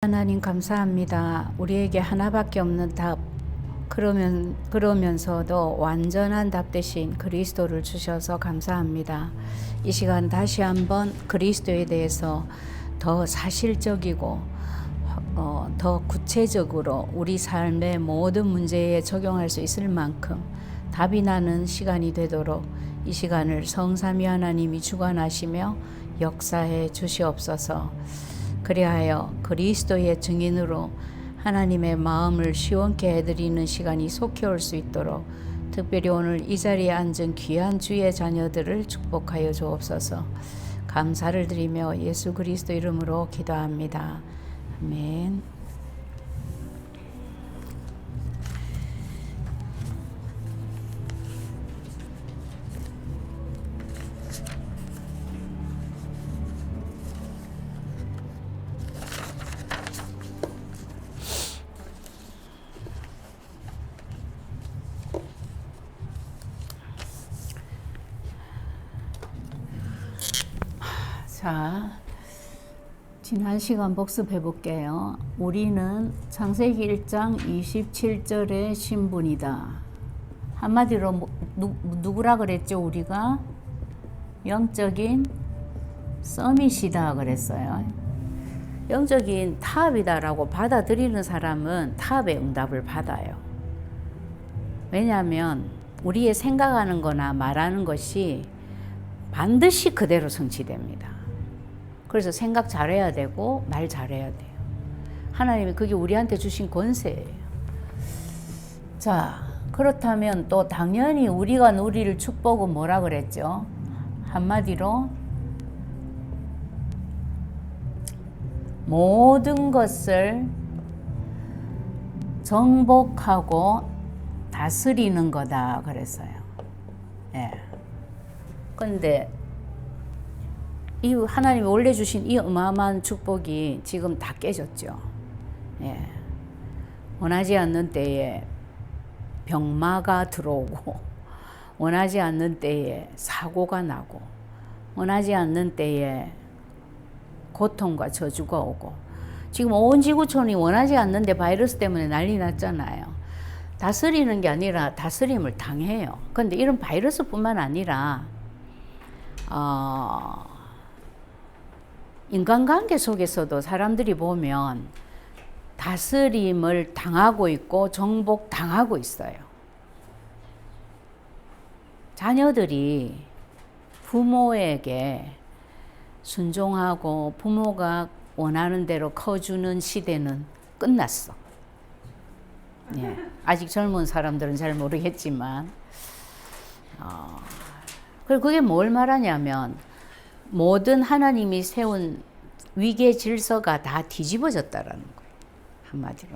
하나님 감사합니다. 우리에게 하나밖에 없는 답, 그러면서도 완전한 답 대신 그리스도를 주셔서 감사합니다. 이 시간 다시 한번 그리스도에 대해서 더 사실적이고 더 구체적으로 우리 삶의 모든 문제에 적용할 수 있을 만큼 답이 나는 시간이 되도록 이 시간을 성삼위 하나님이 주관하시며 역사해 주시옵소서. 그리하여 그리스도의 증인으로 하나님의 마음을 시원케 해드리는 시간이 속히 올 수 있도록 특별히 오늘 이 자리에 앉은 귀한 주의 자녀들을 축복하여 주옵소서. 감사를 드리며 예수 그리스도 이름으로 기도합니다. 아멘. 자, 지난 시간 복습해 볼게요. 우리는 창세기 1장 27절의 신분이다. 한마디로 누구라 그랬죠? 우리가 영적인 서밋이다 그랬어요. 영적인 타압이다라고 받아들이는 사람은 타압의 응답을 받아요. 왜냐하면 우리의 생각하는 거나 말하는 것이 반드시 그대로 성취됩니다. 그래서 생각 잘해야 되고 말 잘해야 돼요. 하나님이 그게 우리한테 주신 권세예요. 자, 그렇다면 또 당연히 우리가 누릴 축복은 뭐라 그랬죠? 한마디로 모든 것을 정복하고 다스리는 거다 그랬어요. 예. 근데 이 하나님이 원래 주신 이 어마어마한 축복이 지금 다 깨졌죠. 예. 원하지 않는 때에 병마가 들어오고, 원하지 않는 때에 사고가 나고, 원하지 않는 때에 고통과 저주가 오고, 지금 온 지구촌이 원하지 않는데 바이러스 때문에 난리 났잖아요. 다스리는 게 아니라 다스림을 당해요. 근데 이런 바이러스뿐만 아니라 인간관계 속에서도 사람들이 보면 다스림을 당하고 있고 정복당하고 있어요. 자녀들이 부모에게 순종하고 부모가 원하는 대로 커주는 시대는 끝났어. 예, 아직 젊은 사람들은 잘 모르겠지만 그리고 그게 뭘 말하냐면 모든 하나님이 세운 위계 질서가 다 뒤집어졌다라는 거예요. 한마디로.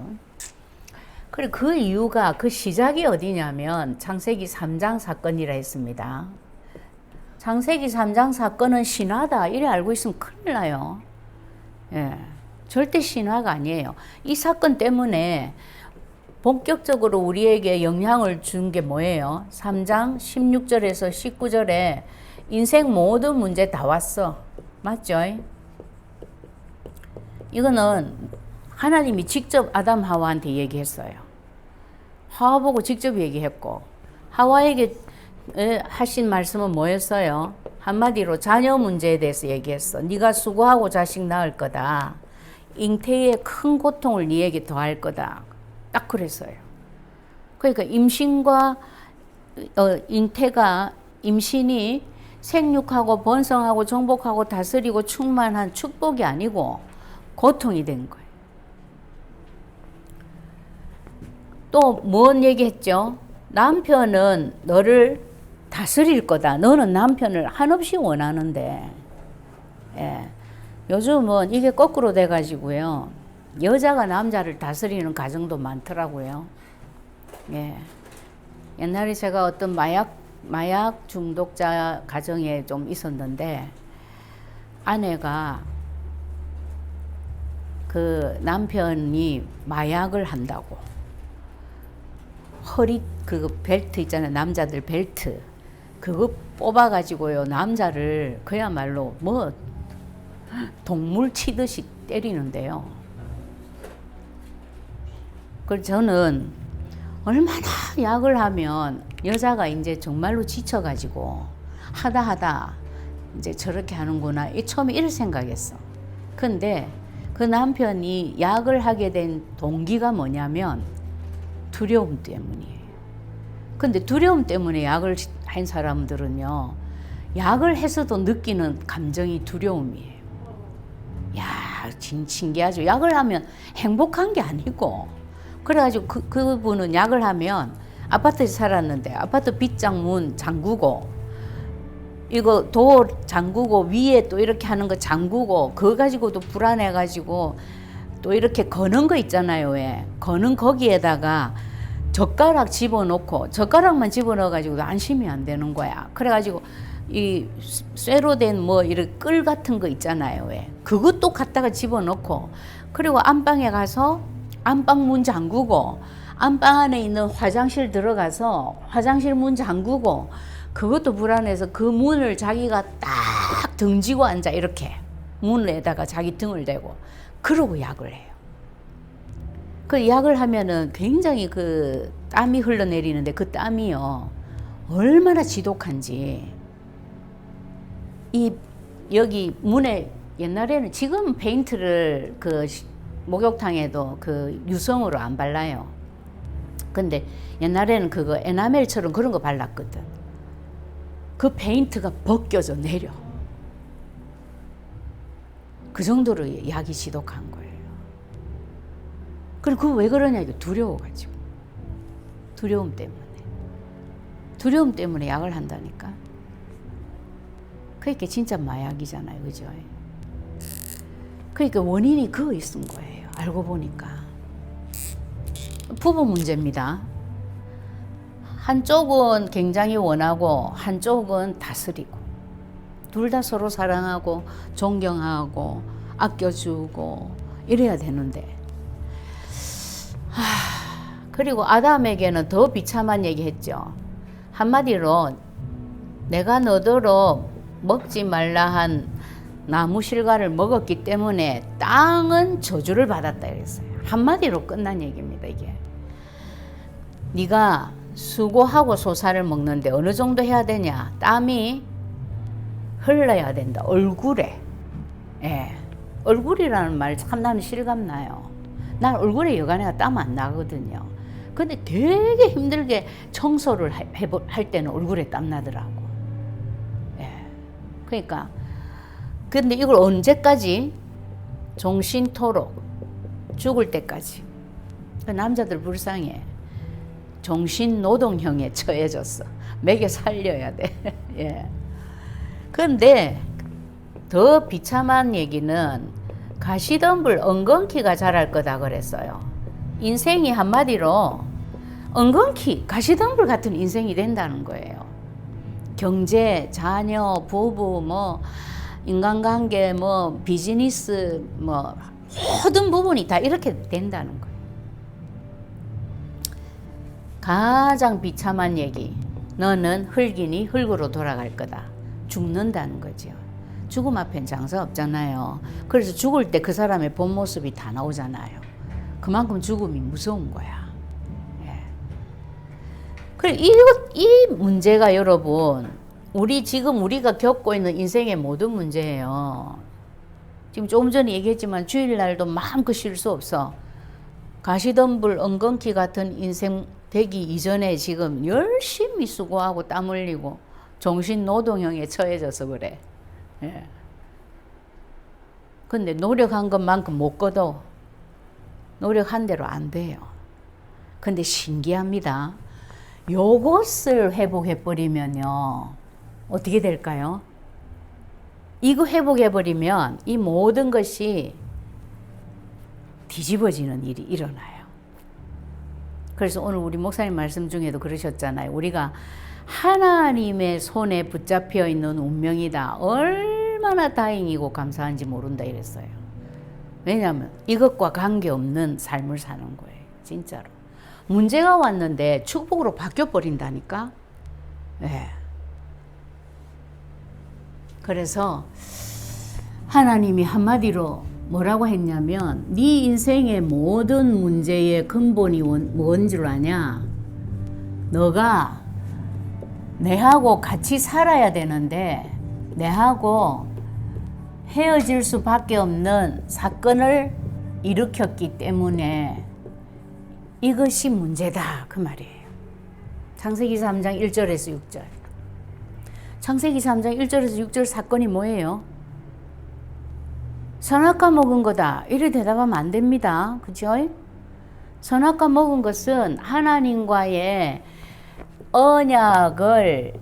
그리고 그 이유가 그 시작이 어디냐면 창세기 3장 사건이라 했습니다. 창세기 3장 사건은 신화다 이래 알고 있으면 큰일 나요. 예, 절대 신화가 아니에요. 이 사건 때문에 본격적으로 우리에게 영향을 준 게 뭐예요? 3장 16절에서 19절에 인생 모든 문제 다 왔어. 맞죠? 이거는 하나님이 직접 아담 하와한테 얘기했어요. 하와 보고 직접 얘기했고, 하와에게 하신 말씀은 뭐였어요? 한마디로 자녀 문제에 대해서 얘기했어. 네가 수고하고 자식 낳을 거다. 잉태의 큰 고통을 네에게 더할 거다. 딱 그랬어요. 그러니까 임신과 임신이 생육하고 번성하고 정복하고 다스리고 충만한 축복이 아니고 고통이 된 거예요. 또 뭔 얘기했죠? 남편은 너를 다스릴 거다. 너는 남편을 한없이 원하는데, 예. 요즘은 이게 거꾸로 돼가지고요. 여자가 남자를 다스리는 가정도 많더라고요. 예. 옛날에 제가 어떤 마약 중독자 가정에 좀 있었는데, 아내가 그 남편이 마약을 한다고 허리 그 벨트 있잖아요. 남자들 벨트 그거 뽑아가지고요. 남자를 그야말로 뭐 동물 치듯이 때리는데요. 그래서 저는 얼마나 약을 하면 여자가 이제 정말로 지쳐가지고 하다 이제 저렇게 하는구나. 처음에 이런 생각했어. 근데 그 남편이 약을 하게 된 동기가 뭐냐면 두려움 때문이에요. 근데 두려움 때문에 약을 한 사람들은요, 약을 해서도 느끼는 감정이 두려움이에요. 야, 신기하죠. 약을 하면 행복한 게 아니고. 그래가지고 그분은 약을 하면 아파트에서 살았는데 아파트 빗장 문 잠그고, 이거 door 잠그고, 위에 또 이렇게 하는 거 잠그고, 그거 가지고도 불안해가지고 또 이렇게 거는 거 있잖아요. 왜? 거는 거기에다가 젓가락 집어넣고, 젓가락만 집어넣어가지고 안심이 안 되는 거야. 그래가지고 이 쇠로 된 뭐 이런 끌 같은 거 있잖아요. 왜? 그것도 갖다가 집어넣고, 그리고 안방에 가서 안방 문 잠그고, 안방 안에 있는 화장실 들어가서 화장실 문 잠그고, 그것도 불안해서 그 문을 자기가 딱 등지고 앉아, 이렇게 문에다가 자기 등을 대고, 그러고 약을 해요. 그 약을 하면은 굉장히 그 땀이 흘러내리는데, 그 땀이요 얼마나 지독한지, 이 여기 문에, 옛날에는, 지금 페인트를 그 목욕탕에도 그 유성으로 안 발라요. 근데 옛날에는 그거 에나멜처럼 그런 거 발랐거든. 그 페인트가 벗겨져 내려. 그 정도로 약이 지독한 거예요. 그리고 그거 왜 그러냐, 이거 두려워가지고. 두려움 때문에. 두려움 때문에 약을 한다니까. 그러니까 진짜 마약이잖아요, 그죠? 그러니까 원인이 그거 있은 거예요, 알고 보니까. 부부 문제입니다. 한쪽은 굉장히 원하고 한쪽은 다스리고, 둘 다 서로 사랑하고 존경하고 아껴주고 이래야 되는데, 그리고 아담에게는 더 비참한 얘기 했죠. 한마디로 내가 너더러 먹지 말라 한 나무 실과를 먹었기 때문에 땅은 저주를 받았다 이랬어요. 한마디로 끝난 얘기입니다, 이게. 네가 수고하고 소사를 먹는데 어느 정도 해야 되냐? 땀이 흘러야 된다, 얼굴에. 예. 얼굴이라는 말 참 나는 실감나요. 난 얼굴에 여간해가 땀 안 나거든요. 근데 되게 힘들게 청소를 할 때는 얼굴에 땀 나더라고. 예. 그러니까, 근데 이걸 언제까지? 종신토록, 죽을 때까지. 그 남자들 불쌍해. 종신노동형에 처해졌어. 먹여 살려야 돼. 예. 근데 더 비참한 얘기는 가시덤불 엉겅퀴가 자랄 거다 그랬어요. 인생이 한마디로 엉겅퀴, 가시덤불 같은 인생이 된다는 거예요. 경제, 자녀, 부부, 뭐 인간관계, 뭐 비즈니스, 뭐 모든 부분이 다 이렇게 된다는 거예요. 가장 비참한 얘기, 너는 흙이니 흙으로 돌아갈 거다. 죽는다는 거죠. 죽음 앞엔 장사 없잖아요. 그래서 죽을 때 그 사람의 본 모습이 다 나오잖아요. 그만큼 죽음이 무서운 거야. 예. 그래, 이 문제가 여러분, 지금 우리가 겪고 있는 인생의 모든 문제예요. 지금 조금 전에 얘기했지만 주일날도 마음껏 쉴 수 없어. 가시덤불 엉겅퀴 같은 인생 되기 이전에 지금 열심히 수고하고 땀 흘리고 종신노동형에 처해져서 그래. 예. 근데 노력한 것만큼 못 거둬. 노력한 대로 안 돼요. 근데 신기합니다. 요것을 회복해버리면요, 어떻게 될까요? 이거 회복해버리면 이 모든 것이 뒤집어지는 일이 일어나요. 그래서 오늘 우리 목사님 말씀 중에도 그러셨잖아요. 우리가 하나님의 손에 붙잡혀 있는 운명이다. 얼마나 다행이고 감사한지 모른다 이랬어요. 왜냐하면 이것과 관계없는 삶을 사는 거예요. 진짜로. 문제가 왔는데 축복으로 바뀌어버린다니까. 네. 그래서 하나님이 한마디로 뭐라고 했냐면 네 인생의 모든 문제의 근본이 뭔 줄 아냐? 너가 내하고 같이 살아야 되는데 내하고 헤어질 수밖에 없는 사건을 일으켰기 때문에 이것이 문제다 그 말이에요. 창세기 3장 1절에서 6절. 창세기 3장 1절에서 6절 사건이 뭐예요? 선악과 먹은 거다. 이래 대답하면 안 됩니다. 그죠? 선악과 먹은 것은 하나님과의 언약을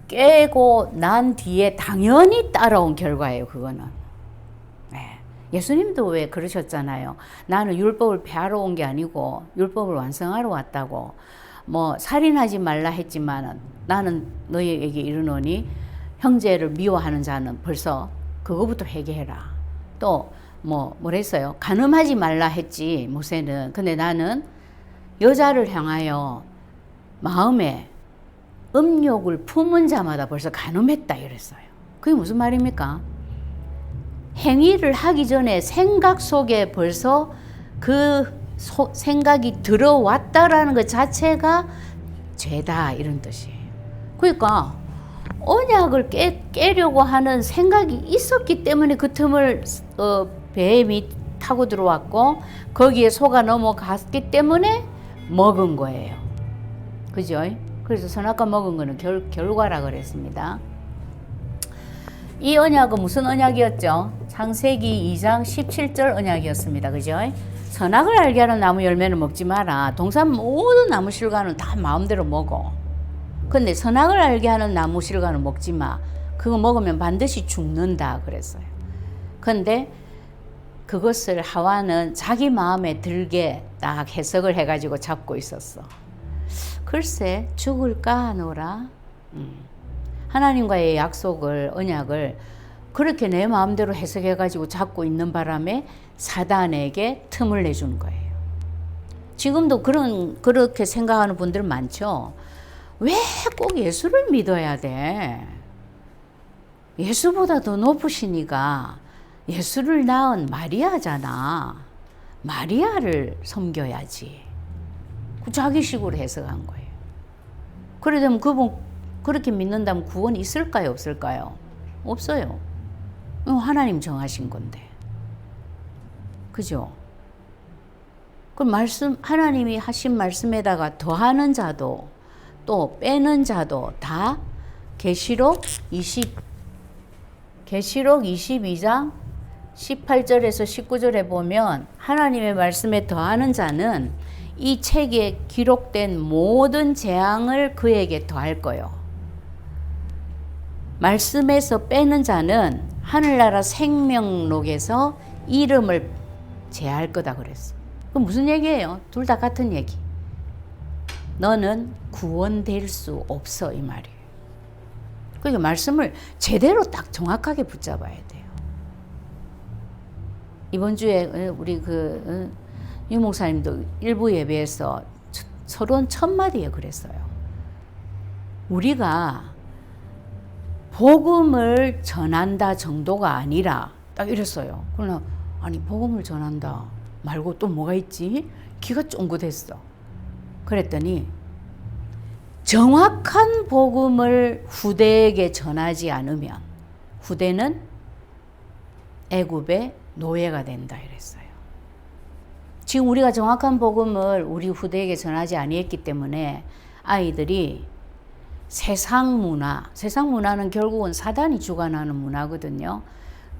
깨고 난 뒤에 당연히 따라온 결과예요. 그거는. 네. 예수님도 왜 그러셨잖아요. 나는 율법을 폐하러 온 게 아니고 율법을 완성하러 왔다고. 뭐 살인하지 말라 했지만은 나는 너희에게 이르노니 형제를 미워하는 자는 벌써 그거부터 회개해라. 또 뭐랬어요? 간음하지 말라 했지 모세는. 근데 나는 여자를 향하여 마음에 음욕을 품은 자마다 벌써 간음했다 이랬어요. 그게 무슨 말입니까? 행위를 하기 전에 생각 속에 벌써 그 생각이 들어왔다라는 것 자체가 죄다 이런 뜻이에요. 그러니까 언약을 깨려고 하는 생각이 있었기 때문에 그 틈을 뱀이 타고 들어왔고 거기에 속아 넘어갔기 때문에 먹은 거예요. 그죠? 그래서 선악과 먹은 거는 결과라 그랬습니다. 이 언약은 무슨 언약이었죠? 창세기 2장 17절 언약이었습니다. 그죠? 선악을 알게 하는 나무 열매는 먹지 마라. 동산 모든 나무 실과는 다 마음대로 먹어. 근데 선악을 알게 하는 나무 실과는 먹지 마. 그거 먹으면 반드시 죽는다 그랬어요. 근데 그것을 하와는 자기 마음에 들게 딱 해석을 해가지고 잡고 있었어. 글쎄 죽을까 하노라. 하나님과의 약속을 언약을 그렇게 내 마음대로 해석해가지고 잡고 있는 바람에 사단에게 틈을 내주는 거예요. 지금도 그렇게 생각하는 분들 많죠. 왜 꼭 예수를 믿어야 돼? 예수보다 더 높으시니까 예수를 낳은 마리아잖아. 마리아를 섬겨야지. 자기식으로 해석한 거예요. 그러면 그분 그렇게 믿는다면 구원이 있을까요? 없을까요? 없어요. 하나님 정하신 건데. 그죠? 그 하나님이 하신 말씀에다가 더하는 자도 또 빼는 자도 다 계시록 22장 18절에서 19절에 보면 하나님의 말씀에 더하는 자는 이 책에 기록된 모든 재앙을 그에게 더할 거요. 말씀에서 빼는 자는 하늘나라 생명록에서 이름을 제할 거다 그랬어. 그럼 무슨 얘기예요? 둘 다 같은 얘기. 너는 구원될 수 없어 이 말이에요. 그러니까 말씀을 제대로 딱 정확하게 붙잡아야 돼요. 이번 주에 우리 유 목사님도 일부 예배에서 서론 첫 마디에 그랬어요. 우리가 복음을 전한다 정도가 아니라 딱 이랬어요. 그러나 아니 복음을 전한다 말고 또 뭐가 있지? 귀가 쫑긋했어. 그랬더니 정확한 복음을 후대에게 전하지 않으면 후대는 애굽의 노예가 된다 이랬어요. 지금 우리가 정확한 복음을 우리 후대에게 전하지 아니했기 때문에 아이들이 세상 문화는 결국은 사단이 주관하는 문화거든요.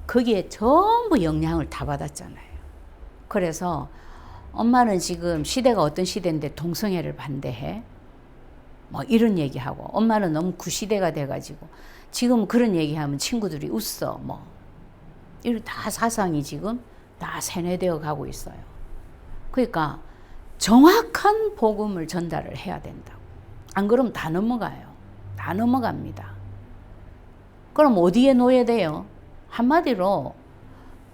거기에 전부 영향을 다 받았잖아요. 그래서 엄마는 지금 시대가 어떤 시대인데 동성애를 반대해? 뭐 이런 얘기하고 엄마는 너무 구시대가 돼가지고 지금 그런 얘기하면 친구들이 웃어. 뭐 이런 다 사상이 지금 다 세뇌되어 가고 있어요. 그러니까 정확한 복음을 전달을 해야 된다고. 안 그러면 다 넘어가요. 다 넘어갑니다. 그럼 어디에 노예돼요? 한마디로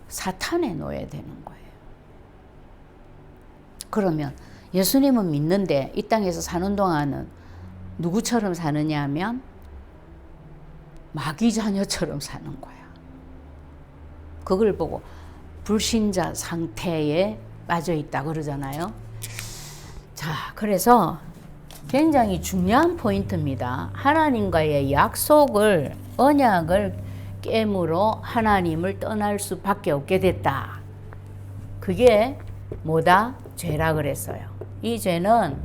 사탄에 노예되는 거예요. 그러면 예수님은 믿는데 이 땅에서 사는 동안은 누구처럼 사느냐 하면 마귀 자녀처럼 사는 거야. 그걸 보고 불신자 상태에 빠져 있다 그러잖아요. 자, 그래서 굉장히 중요한 포인트입니다. 하나님과의 약속을, 언약을 깨므로 하나님을 떠날 수밖에 없게 됐다. 그게 뭐다? 죄라 그랬어요. 이 죄는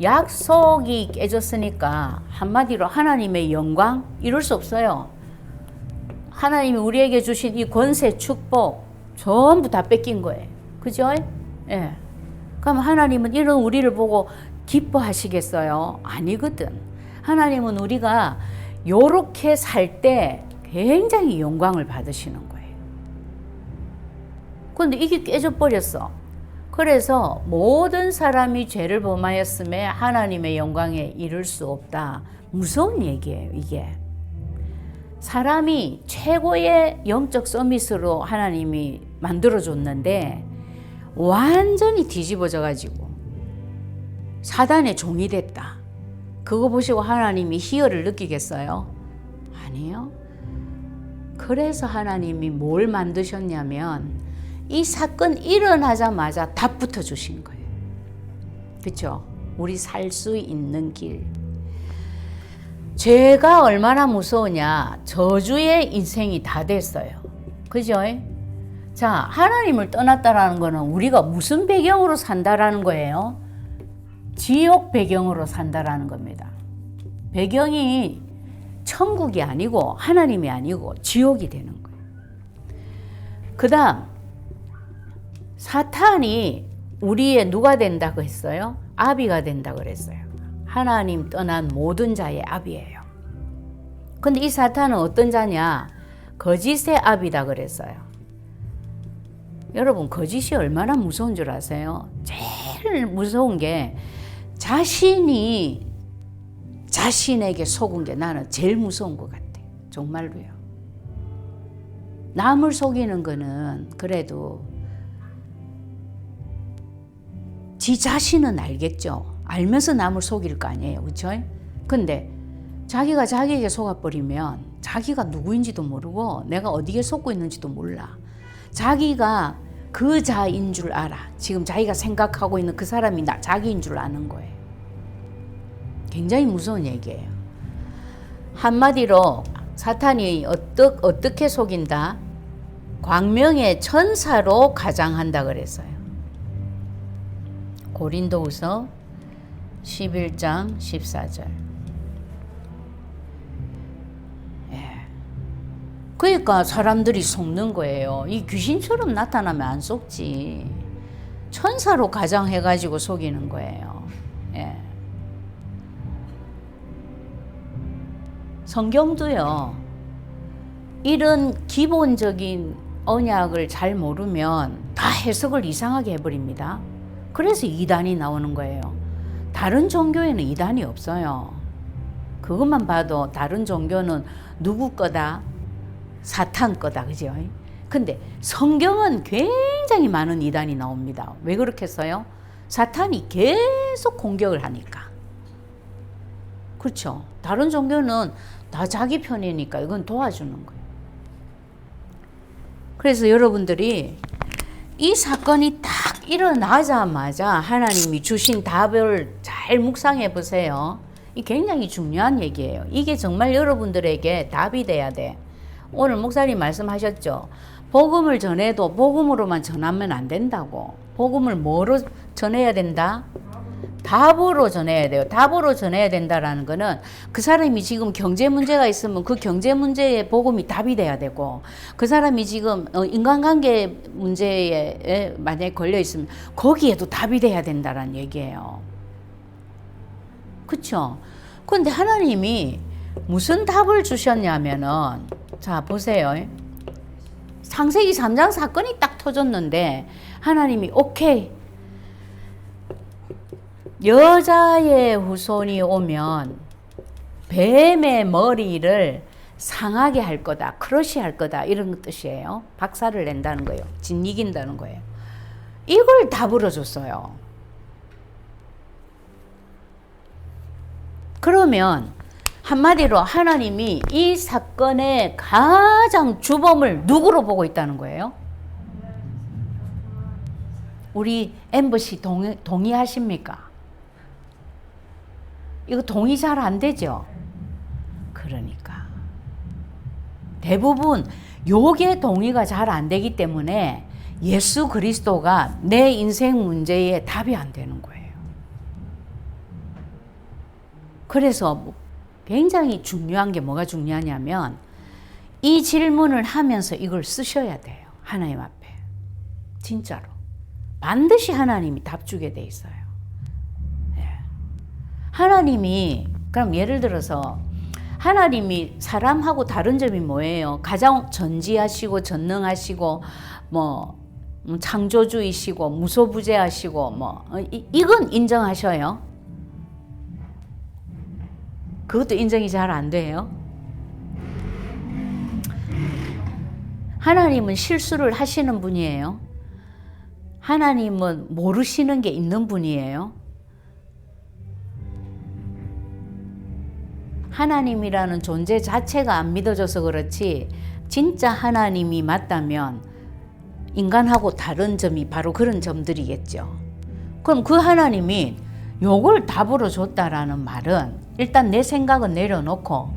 약속이 깨졌으니까 한마디로 하나님의 영광 이룰 수 없어요. 하나님이 우리에게 주신 이 권세, 축복 전부 다 뺏긴 거예요. 그죠? 예. 그럼 하나님은 이런 우리를 보고 기뻐하시겠어요? 아니거든. 하나님은 우리가 요렇게 살 때 굉장히 영광을 받으시는 거예요. 그런데 이게 깨져버렸어. 그래서 모든 사람이 죄를 범하였음에 하나님의 영광에 이를 수 없다. 무서운 얘기예요, 이게. 사람이 최고의 영적 서밋으로 하나님이 만들어줬는데 완전히 뒤집어져가지고 사단의 종이 됐다. 그거 보시고 하나님이 희열을 느끼겠어요? 아니요. 그래서 하나님이 뭘 만드셨냐면 이 사건 일어나자마자 답부터 주신 거예요. 그렇죠? 우리 살 수 있는 길. 죄가 얼마나 무서우냐. 저주의 인생이 다 됐어요. 그죠? 자, 하나님을 떠났다라는 거는 우리가 무슨 배경으로 산다라는 거예요? 지옥 배경으로 산다라는 겁니다. 배경이 천국이 아니고 하나님이 아니고 지옥이 되는 거예요. 그 다음 사탄이 우리의 누가 된다고 했어요? 아비가 된다고 그랬어요. 하나님 떠난 모든 자의 아비예요. 근데 이 사탄은 어떤 자냐? 거짓의 아비다 그랬어요. 여러분, 거짓이 얼마나 무서운 줄 아세요? 제일 무서운 게 자신이 자신에게 속은 게 나는 제일 무서운 것 같아. 정말로요. 남을 속이는 거는 그래도 지 자신은 알겠죠. 알면서 남을 속일 거 아니에요. 그렇죠? 근데 자기가 자기에게 속아버리면 자기가 누구인지도 모르고 내가 어디에 속고 있는지도 몰라. 자기가 그 자인 줄 알아. 지금 자기가 생각하고 있는 그 사람이 자기인 줄 아는 거예요. 굉장히 무서운 얘기예요. 한마디로 사탄이 어떻게 속인다? 광명의 천사로 가장한다 그랬어요. 고린도후서 11장 14절. 그러니까 사람들이 속는 거예요. 이 귀신처럼 나타나면 안 속지. 천사로 가장해가지고 속이는 거예요. 예. 성경도요. 이런 기본적인 언약을 잘 모르면 다 해석을 이상하게 해버립니다. 그래서 이단이 나오는 거예요. 다른 종교에는 이단이 없어요. 그것만 봐도 다른 종교는 누구 거다? 사탄 거다. 그죠? 근데 성경은 굉장히 많은 이단이 나옵니다. 왜 그렇게 써요? 사탄이 계속 공격을 하니까. 그렇죠? 다른 종교는 다 자기 편이니까 이건 도와주는 거예요. 그래서 여러분들이 이 사건이 딱 일어나자마자 하나님이 주신 답을 잘 묵상해 보세요. 이 굉장히 중요한 얘기예요. 이게 정말 여러분들에게 답이 돼야 돼. 오늘 목사님 말씀하셨죠. 복음을 전해도 복음으로만 전하면 안 된다고. 복음을 뭐로 전해야 된다? 답으로 전해야 돼요. 답으로 전해야 된다라는 거는 그 사람이 지금 경제 문제가 있으면 그 경제 문제에 복음이 답이 돼야 되고, 그 사람이 지금 인간관계 문제에 만약에 걸려 있으면 거기에도 답이 돼야 된다라는 얘기예요. 그렇죠? 그런데 하나님이 무슨 답을 주셨냐면은, 자 보세요. 창세기 3장 사건이 딱 터졌는데 하나님이 오케이, 여자의 후손이 오면 뱀의 머리를 상하게 할 거다, 크러쉬 할 거다, 이런 뜻이에요. 박살을 낸다는 거예요. 짓이긴다는 거예요. 이걸 답으로 줬어요. 그러면 한마디로 하나님이 이 사건의 가장 주범을 누구로 보고 있다는 거예요? 우리 엠버시 동의하십니까? 이거 동의 잘 안 되죠? 그러니까 대부분 요게 동의가 잘 안 되기 때문에 예수 그리스도가 내 인생 문제에 답이 안 되는 거예요. 그래서 굉장히 중요한 게 뭐가 중요하냐면 이 질문을 하면서 이걸 쓰셔야 돼요. 하나님 앞에. 진짜로. 반드시 하나님이 답 주게 돼 있어요. 예. 하나님이 그럼 예를 들어서 하나님이 사람하고 다른 점이 뭐예요? 가장 전지하시고 전능하시고 뭐 창조주이시고 무소부재하시고 뭐 이건 인정하셔요. 그것도 인정이 잘 안 돼요. 하나님은 실수를 하시는 분이에요. 하나님은 모르시는 게 있는 분이에요. 하나님이라는 존재 자체가 안 믿어져서 그렇지 진짜 하나님이 맞다면 인간하고 다른 점이 바로 그런 점들이겠죠. 그럼 그 하나님이 요걸 답으로 줬다라는 말은 일단 내 생각은 내려놓고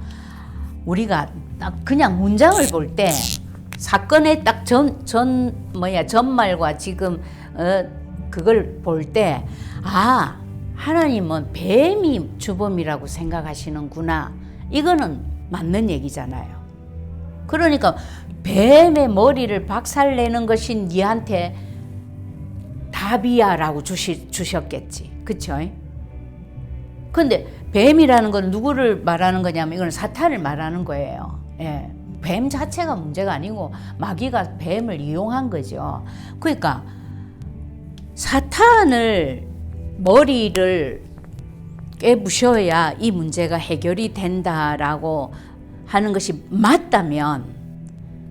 우리가 딱 그냥 문장을 볼 때 사건의 딱 전말과 지금 그걸 볼 때 하나님은 뱀이 주범이라고 생각하시는구나. 이거는 맞는 얘기잖아요. 그러니까 뱀의 머리를 박살내는 것이 니한테 답이야라고 주셨겠지. 그쵸? 근데 뱀이라는 건 누구를 말하는 거냐면 이건 사탄을 말하는 거예요. 예. 뱀 자체가 문제가 아니고 마귀가 뱀을 이용한 거죠. 그러니까 사탄을 머리를 깨부셔야 이 문제가 해결이 된다라고 하는 것이 맞다면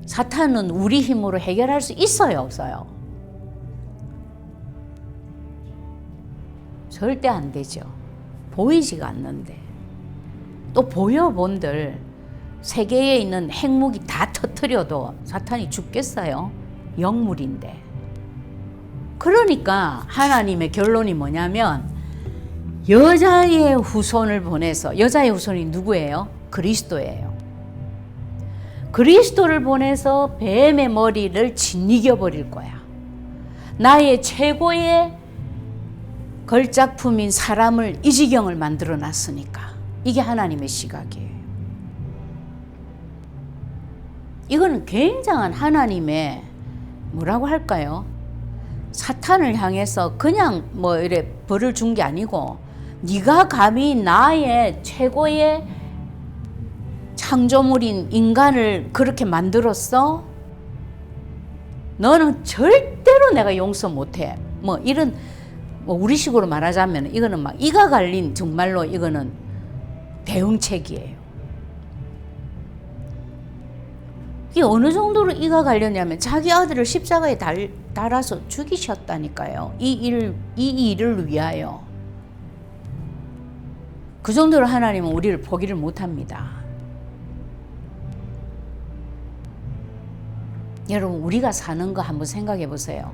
사탄은 우리 힘으로 해결할 수 있어요, 없어요? 절대 안 되죠. 보이지가 않는데. 또 보여본들 세계에 있는 핵무기 다 터뜨려도 사탄이 죽겠어요? 영물인데. 그러니까 하나님의 결론이 뭐냐면 여자의 후손을 보내서, 여자의 후손이 누구예요? 그리스도예요. 그리스도를 보내서 뱀의 머리를 짓이겨 버릴 거야. 나의 최고의 걸작품인 사람을 이 지경을 만들어 놨으니까. 이게 하나님의 시각이에요. 이거는 굉장한 하나님의 뭐라고 할까요? 사탄을 향해서 그냥 뭐 이래 벌을 준 게 아니고 네가 감히 나의 최고의 창조물인 인간을 그렇게 만들었어? 너는 절대로 내가 용서 못해. 뭐 이런 뭐 우리식으로 말하자면 이거는 막 이가 갈린 정말로 이거는 대응책이에요. 이게 어느 정도로 이가 갈렸냐면 자기 아들을 십자가에 달아서 죽이셨다니까요. 이 일을 위하여. 그 정도로 하나님은 우리를 포기를 못합니다. 여러분 우리가 사는 거 한번 생각해 보세요.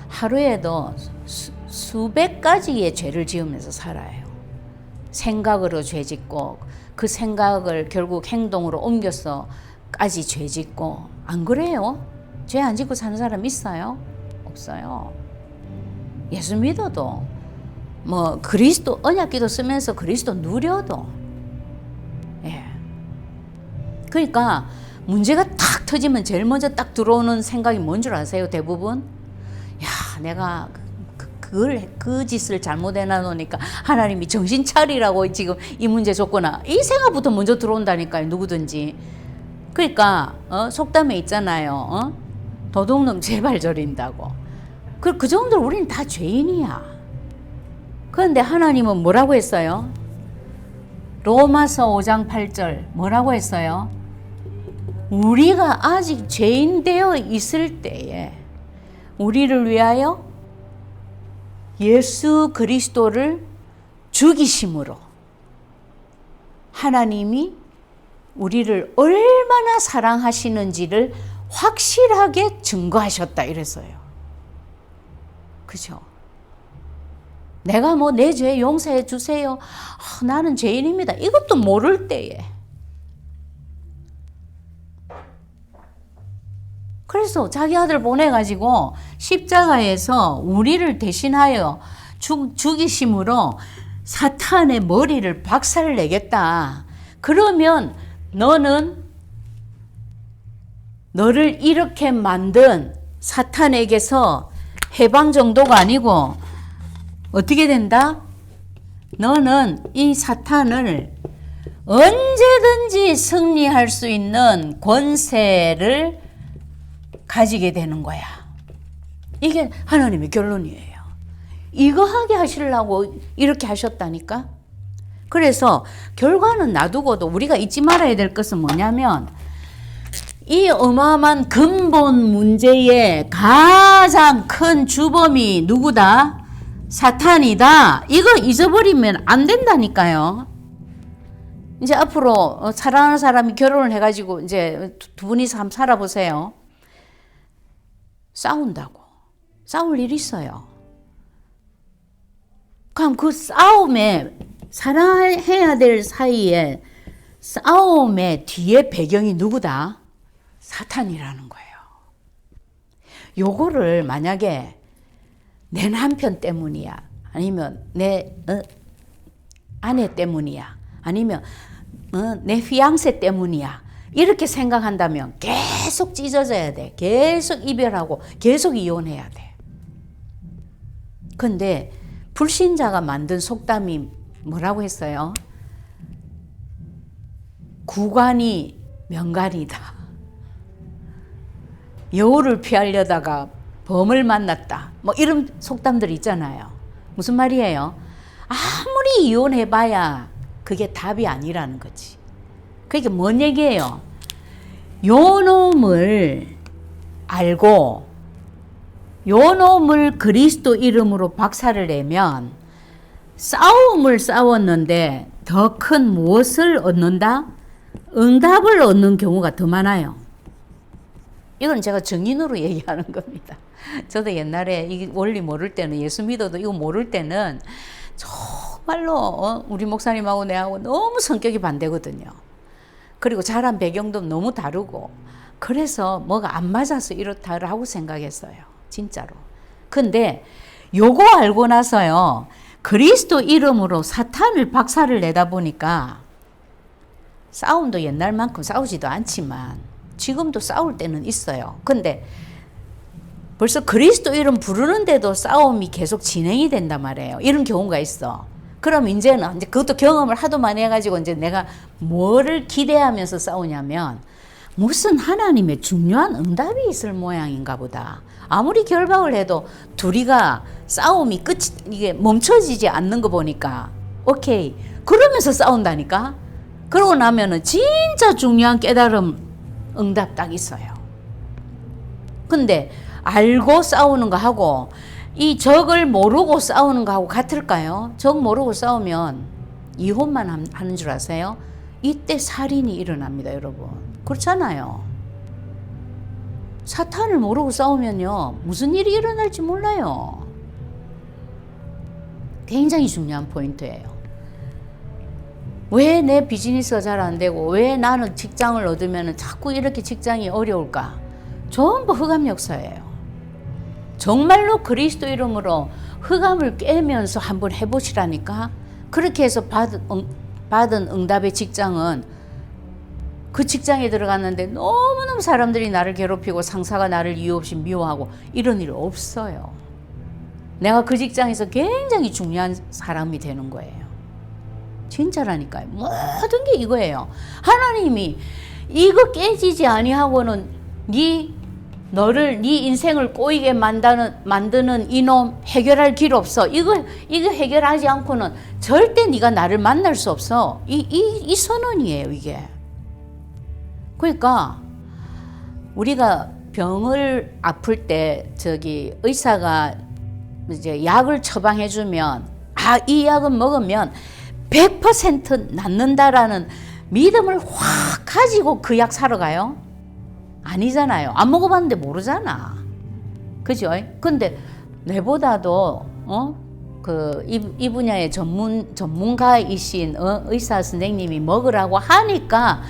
하루에도 수백 가지의 죄를 지으면서 살아요. 생각으로 죄 짓고 그 생각을 결국 행동으로 옮겨서까지 죄 짓고. 안 그래요? 죄 안 짓고 사는 사람 있어요? 없어요. 예수 믿어도 뭐 그리스도 언약기도 쓰면서 그리스도 누려도 예. 그러니까 문제가 탁 터지면 제일 먼저 딱 들어오는 생각이 뭔 줄 아세요? 대부분 내가 그 짓을 잘못해 놔놓으니까 하나님이 정신 차리라고 지금 이 문제 줬구나. 이 생각부터 먼저 들어온다니까요. 누구든지. 그러니까 속담에 있잖아요. 도둑놈 제발 저린다고. 그 정도로 우리는 다 죄인이야. 그런데 하나님은 뭐라고 했어요? 로마서 5장 8절 뭐라고 했어요? 우리가 아직 죄인 되어 있을 때에 우리를 위하여 예수 그리스도를 죽이심으로 하나님이 우리를 얼마나 사랑하시는지를 확실하게 증거하셨다 이랬어요. 그죠? 내가 뭐 내 죄 용서해 주세요. 나는 죄인입니다. 이것도 모를 때에. 그래서 자기 아들 보내가지고 십자가에서 우리를 대신하여 죽이심으로 사탄의 머리를 박살내겠다. 그러면 너는 너를 이렇게 만든 사탄에게서 해방 정도가 아니고 어떻게 된다? 너는 이 사탄을 언제든지 승리할 수 있는 권세를 가지게 되는 거야. 이게 하나님의 결론이에요. 이거 하게 하시려고 이렇게 하셨다니까. 그래서 결과는 놔두고도 우리가 잊지 말아야 될 것은 뭐냐면 이 어마어마한 근본 문제의 가장 큰 주범이 누구다? 사탄이다. 이거 잊어버리면 안 된다니까요. 이제 앞으로 사랑하는 사람이 결혼을 해가지고 이제 두 분이서 한번 살아보세요. 싸운다고. 싸울 일 있어요. 그럼 그 싸움에 사랑해야 될 사이에 싸움의 뒤에 배경이 누구다? 사탄이라는 거예요. 요거를 만약에 내 남편 때문이야. 아니면 내 아내 때문이야. 아니면 내 피앙세 때문이야. 이렇게 생각한다면 계속 찢어져야 돼. 계속 이별하고 계속 이혼해야 돼. 근데 불신자가 만든 속담이 뭐라고 했어요? 구관이 명간이다. 여우를 피하려다가 범을 만났다. 뭐 이런 속담들 있잖아요. 무슨 말이에요? 아무리 이혼해봐야 그게 답이 아니라는 거지. 그게 뭔 얘기예요? 요 놈을 알고 요 놈을 그리스도 이름으로 박살을 내면 싸움을 싸웠는데 더 큰 무엇을 얻는다? 응답을 얻는 경우가 더 많아요. 이건 제가 증인으로 얘기하는 겁니다. 저도 옛날에 이 원리 모를 때는, 예수 믿어도 이거 모를 때는 정말로 우리 목사님하고 내하고 너무 성격이 반대거든요. 그리고 자란 배경도 너무 다르고 그래서 뭐가 안 맞아서 이렇다라고 생각했어요. 진짜로. 근데 요거 알고 나서요. 그리스도 이름으로 사탄을 박살을 내다 보니까 싸움도 옛날만큼 싸우지도 않지만 지금도 싸울 때는 있어요. 근데 벌써 그리스도 이름 부르는데도 싸움이 계속 진행이 된단 말이에요. 이런 경우가 있어. 그럼 이제는 이제 그것도 경험을 하도 많이 해가지고 이제 내가 뭐를 기대하면서 싸우냐면 무슨 하나님의 중요한 응답이 있을 모양인가 보다. 아무리 결박을 해도 둘이가 싸움이 이게 멈춰지지 않는 거 보니까 오케이. 그러면서 싸운다니까. 그러고 나면은 진짜 중요한 깨달음 응답 딱 있어요. 근데 알고 싸우는 거 하고 이 적을 모르고 싸우는 거하고 같을까요? 적 모르고 싸우면 이혼만 하는 줄 아세요? 이때 살인이 일어납니다, 여러분. 그렇잖아요. 사탄을 모르고 싸우면요, 무슨 일이 일어날지 몰라요. 굉장히 중요한 포인트예요. 왜 내 비즈니스가 잘 안 되고 왜 나는 직장을 얻으면 자꾸 이렇게 직장이 어려울까? 전부 흑암 역사예요. 정말로 그리스도 이름으로 흑암을 깨면서 한번 해보시라니까. 그렇게 해서 받은 응답의 직장은 그 직장에 들어갔는데 너무너무 사람들이 나를 괴롭히고 상사가 나를 이유 없이 미워하고 이런 일 없어요. 내가 그 직장에서 굉장히 중요한 사람이 되는 거예요. 진짜라니까요. 모든 게 이거예요. 하나님이 이거 깨지지 아니하고는 네 인생을 꼬이게 만드는 이놈 해결할 길 없어. 이거 해결하지 않고는 절대 네가 나를 만날 수 없어. 이 선언이에요, 이게. 그러니까 우리가 병을 아플 때 의사가 이제 약을 처방해 주면 이 약은 먹으면 100% 낫는다라는 믿음을 확 가지고 그 약 사러 가요? 아니잖아요. 안 먹어봤는데 모르잖아. 그죠? 근데 내보다도 이 분야의 전문가이신 의사 선생님이 먹으라고 하니까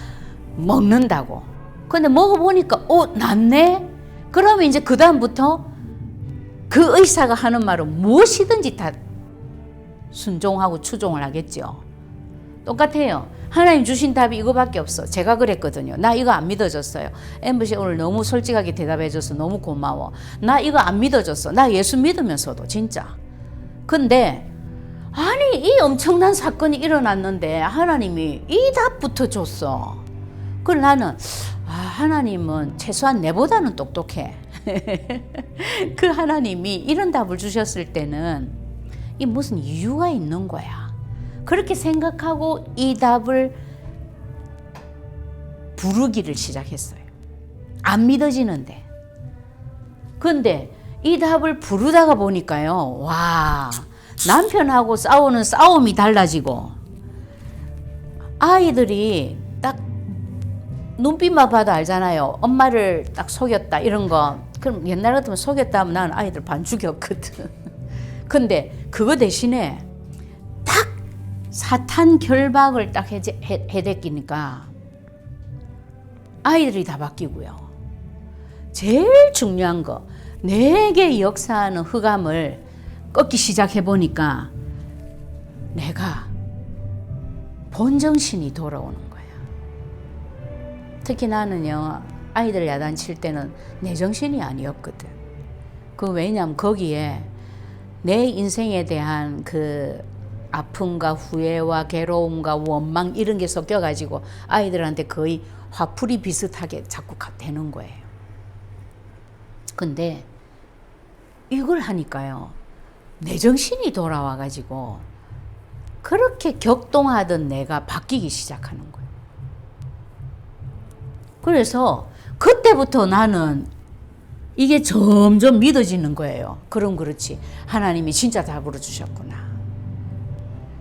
먹는다고. 근데 먹어보니까 낫네? 그러면 이제 그 다음부터 그 의사가 하는 말은 무엇이든지 다 순종하고 추종을 하겠죠. 똑같아요. 하나님 주신 답이 이거밖에 없어. 제가 그랬거든요. 나 이거 안 믿어졌어요. 엠버씨 오늘 너무 솔직하게 대답해줘서 너무 고마워. 나 이거 안 믿어졌어. 나 예수 믿으면서도 진짜. 근데 아니 이 엄청난 사건이 일어났는데 하나님이 이 답부터 줬어. 그래서 나는 하나님은 최소한 내보다는 똑똑해. 그 하나님이 이런 답을 주셨을 때는 이 무슨 이유가 있는 거야. 그렇게 생각하고 이 답을 부르기를 시작했어요. 안 믿어지는데. 근데 이 답을 부르다가 보니까요. 와, 남편하고 싸우는 싸움이 달라지고 아이들이 딱 눈빛만 봐도 알잖아요. 엄마를 딱 속였다 이런 거. 그럼 옛날 같으면 속였다 하면 나는 아이들 반 죽였거든. 근데 그거 대신에 딱 사탄 결박을 딱 해댔기니까 아이들이 다 바뀌고요. 제일 중요한 거 내게 역사하는 흑암을 꺾기 시작해 보니까 내가 본정신이 돌아오는 거야. 특히 나는요 아이들 야단칠 때는 내 정신이 아니었거든. 왜냐면 거기에 내 인생에 대한 그 아픔과 후회와 괴로움과 원망 이런 게 섞여가지고 아이들한테 거의 화풀이 비슷하게 자꾸 되는 거예요. 근데 이걸 하니까요 내 정신이 돌아와가지고 그렇게 격동하던 내가 바뀌기 시작하는 거예요. 그래서 그때부터 나는 이게 점점 믿어지는 거예요. 그럼 그렇지. 하나님이 진짜 답으로 주셨구나.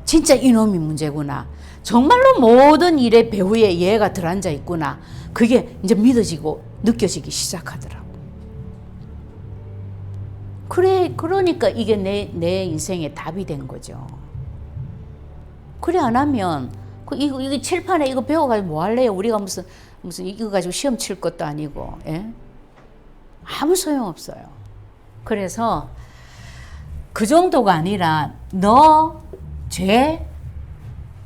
진짜 이놈이 문제구나. 정말로 모든 일의 배후에 얘가 들어앉아 있구나. 그게 이제 믿어지고 느껴지기 시작하더라고. 그러니까 이게 내 인생의 답이 된 거죠. 그래 안 하면 이거 칠판에 이거 배워가지고 뭐 할래요? 우리가 무슨 이거 가지고 시험 칠 것도 아니고, 예? 아무 소용 없어요. 그래서 그 정도가 아니라 너 죄,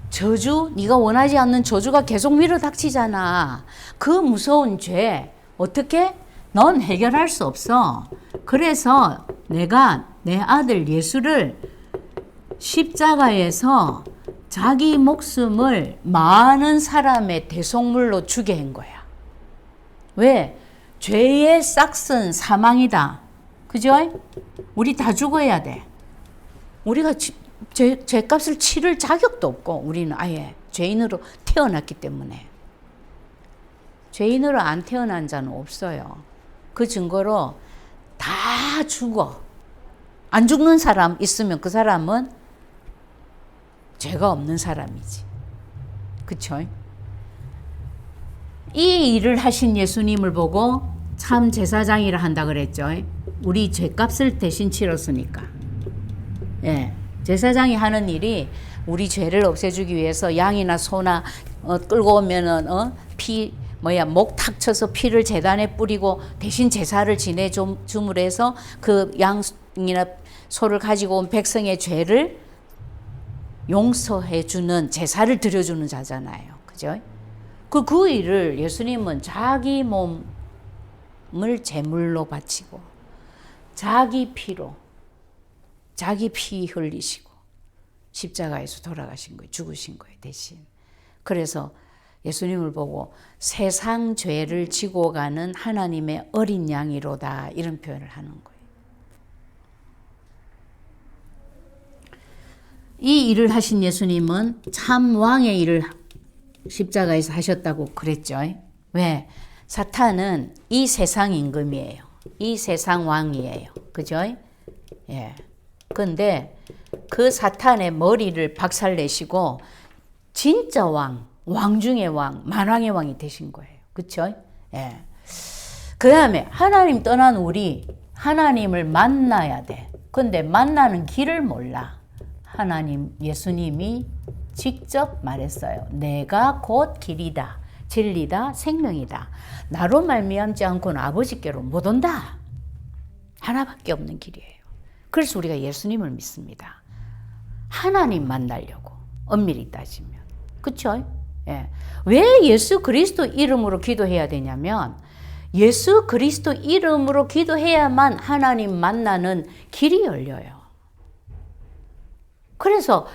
저주, 네가 원하지 않는 저주가 계속 밀어닥치잖아. 그 무서운 죄 어떻게? 넌 해결할 수 없어. 그래서 내가 내 아들 예수를 십자가에서 자기 목숨을 많은 사람의 대속물로 주게 한 거야. 왜? 죄의 싹은 사망이다. 그죠? 우리 다 죽어야 돼. 우리가 죄값을 치를 자격도 없고 우리는 아예 죄인으로 태어났기 때문에. 죄인으로 안 태어난 자는 없어요. 그 증거로 다 죽어. 안 죽는 사람 있으면 그 사람은 죄가 없는 사람이지. 그쵸? 이 일을 하신 예수님을 보고 참 제사장이라 한다 그랬죠. 우리 죄값을 대신 치렀으니까. 예. 제사장이 하는 일이 우리 죄를 없애주기 위해서 양이나 소나 끌고 오면은 목 탁 쳐서 피를 제단에 뿌리고 대신 제사를 지내줌으로 해서 그 양이나 소를 가지고 온 백성의 죄를 용서해주는 제사를 드려주는 자잖아요. 그죠? 그 일을 예수님은 자기 몸을 제물로 바치고 자기 피로 자기 피 흘리시고 십자가에서 돌아가신 거예요. 죽으신 거예요. 대신. 그래서 예수님을 보고 세상 죄를 지고 가는 하나님의 어린 양이로다 이런 표현을 하는 거예요. 이 일을 하신 예수님은 참 왕의 일을 십자가에서 하셨다고 그랬죠. 왜? 사탄은 이 세상 임금이에요. 이 세상 왕이에요. 그죠? 예. 근데 그 사탄의 머리를 박살내시고 진짜 왕 중의 왕, 만왕의 왕이 되신 거예요. 그쵸? 예. 그 다음에 하나님 떠난 우리, 하나님을 만나야 돼. 근데 만나는 길을 몰라. 하나님, 예수님이 직접 말했어요. 내가 곧 길이다, 진리다, 생명이다. 나로 말미암지 않고는 아버지께로 못 온다. 하나밖에 없는 길이에요. 그래서 우리가 예수님을 믿습니다. 하나님 만나려고, 엄밀히 따지면. 그쵸? 예. 왜 예수 그리스도 이름으로 기도해야 되냐면, 예수 그리스도 이름으로 기도해야만 하나님 만나는 길이 열려요. 그래서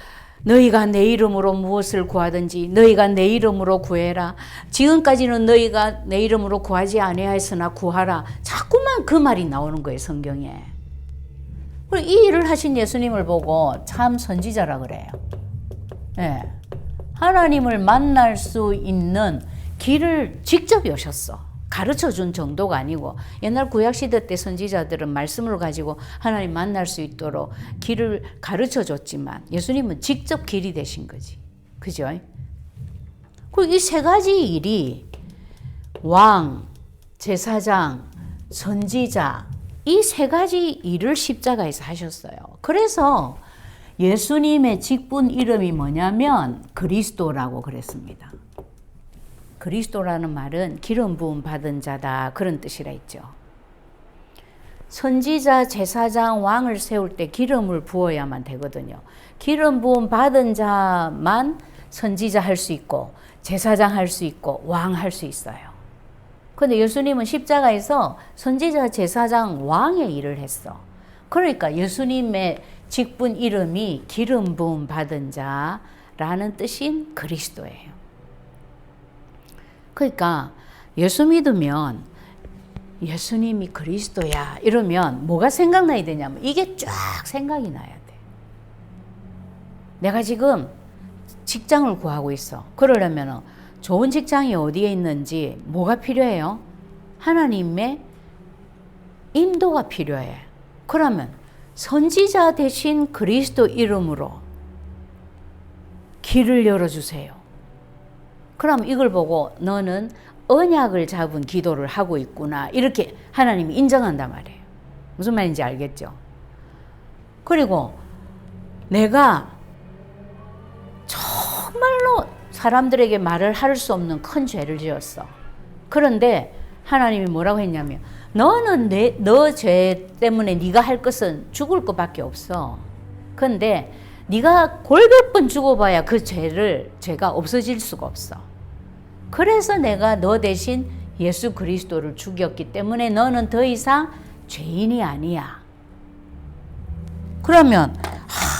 너희가 내 이름으로 무엇을 구하든지 너희가 내 이름으로 구해라. 지금까지는 너희가 내 이름으로 구하지 아니하였으나 구하라. 자꾸만 그 말이 나오는 거예요, 성경에. 그리고 이 일을 하신 예수님을 보고 참 선지자라 그래요. 예. 하나님을 만날 수 있는 길을 직접 여셨어. 가르쳐 준 정도가 아니고, 옛날 구약시대 때 선지자들은 말씀을 가지고 하나님 만날 수 있도록 길을 가르쳐 줬지만 예수님은 직접 길이 되신 거지. 그죠? 그리고 이 세 가지 일이 왕, 제사장, 선지자, 이 세 가지 일을 십자가에서 하셨어요. 그래서 예수님의 직분 이름이 뭐냐면 그리스도라고 그랬습니다. 그리스도라는 말은 기름 부음 받은 자다, 그런 뜻이라 했죠. 선지자, 제사장, 왕을 세울 때 기름을 부어야만 되거든요. 기름 부음 받은 자만 선지자 할 수 있고 제사장 할 수 있고 왕 할 수 있어요. 그런데 예수님은 십자가에서 선지자, 제사장, 왕의 일을 했어. 그러니까 예수님의 직분 이름이 기름 부음 받은 자라는 뜻인 그리스도예요. 그러니까 예수 믿으면 예수님이 그리스도야 이러면 뭐가 생각나야 되냐면 이게 쫙 생각이 나야 돼. 내가 지금 직장을 구하고 있어. 그러려면 좋은 직장이 어디에 있는지 뭐가 필요해요? 하나님의 인도가 필요해. 그러면 선지자 대신 그리스도 이름으로 길을 열어주세요. 그럼 이걸 보고 너는 언약을 잡은 기도를 하고 있구나, 이렇게 하나님이 인정한단 말이에요. 무슨 말인지 알겠죠? 그리고 내가 정말로 사람들에게 말을 할 수 없는 큰 죄를 지었어. 그런데 하나님이 뭐라고 했냐면 너는 너 죄 때문에 네가 할 것은 죽을 것밖에 없어. 그런데 네가 골몇 번 죽어봐야 그 죄가 없어질 수가 없어. 그래서 내가 너 대신 예수 그리스도를 죽였기 때문에 너는 더 이상 죄인이 아니야. 그러면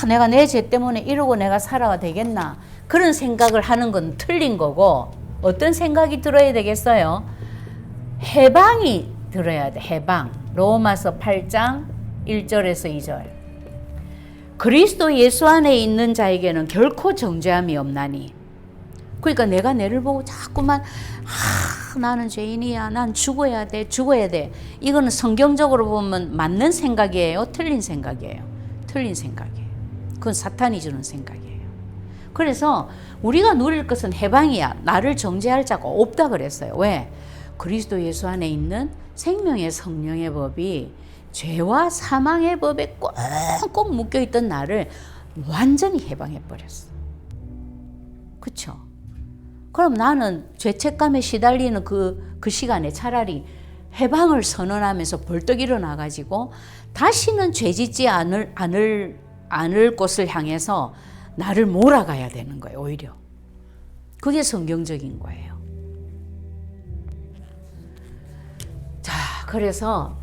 내가 내 죄 때문에 이러고 내가 살아야 되겠나, 그런 생각을 하는 건 틀린 거고, 어떤 생각이 들어야 되겠어요? 해방이 들어야 돼. 해방. 로마서 8장 1절에서 2절. 그리스도 예수 안에 있는 자에게는 결코 정죄함이 없나니. 그러니까 내가 내를 보고 자꾸만 나는 죄인이야, 난 죽어야 돼, 죽어야 돼. 이거는 성경적으로 보면 맞는 생각이에요, 틀린 생각이에요? 틀린 생각이에요. 그건 사탄이 주는 생각이에요. 그래서 우리가 누릴 것은 해방이야. 나를 정죄할 자가 없다 그랬어요. 왜? 그리스도 예수 안에 있는 생명의 성령의 법이 죄와 사망의 법에 꽁꽁 묶여있던 나를 완전히 해방해버렸어. 그쵸? 그럼 나는 죄책감에 시달리는 그 시간에 차라리 해방을 선언하면서 벌떡 일어나가지고 다시는 죄짓지 않을 곳을 향해서 나를 몰아가야 되는 거예요, 오히려. 그게 성경적인 거예요. 자, 그래서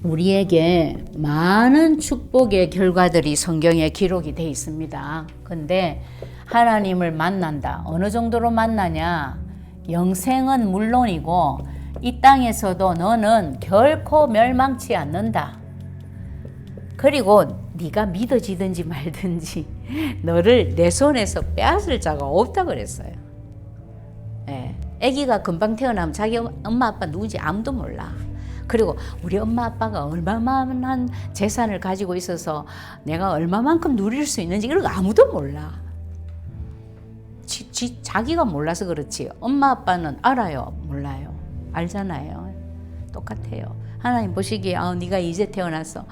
우리에게 많은 축복의 결과들이 성경에 기록이 되어 있습니다. 근데 하나님을 만난다. 어느 정도로 만나냐? 영생은 물론이고 이 땅에서도 너는 결코 멸망치 않는다. 그리고 네가 믿어지든지 말든지 너를 내 손에서 빼앗을 자가 없다 그랬어요. 예. 아기가 금방 태어나면 자기 엄마 아빠 누군지 아무도 몰라. 그리고 우리 엄마 아빠가 얼마만한 재산을 가지고 있어서 내가 얼마만큼 누릴 수 있는지 이런 거 아무도 몰라. 자기가 몰라서 그렇지 엄마 아빠는 알아요? 몰라요? 알잖아요. 똑같아요. 하나님 보시기에 네가 이제 태어나서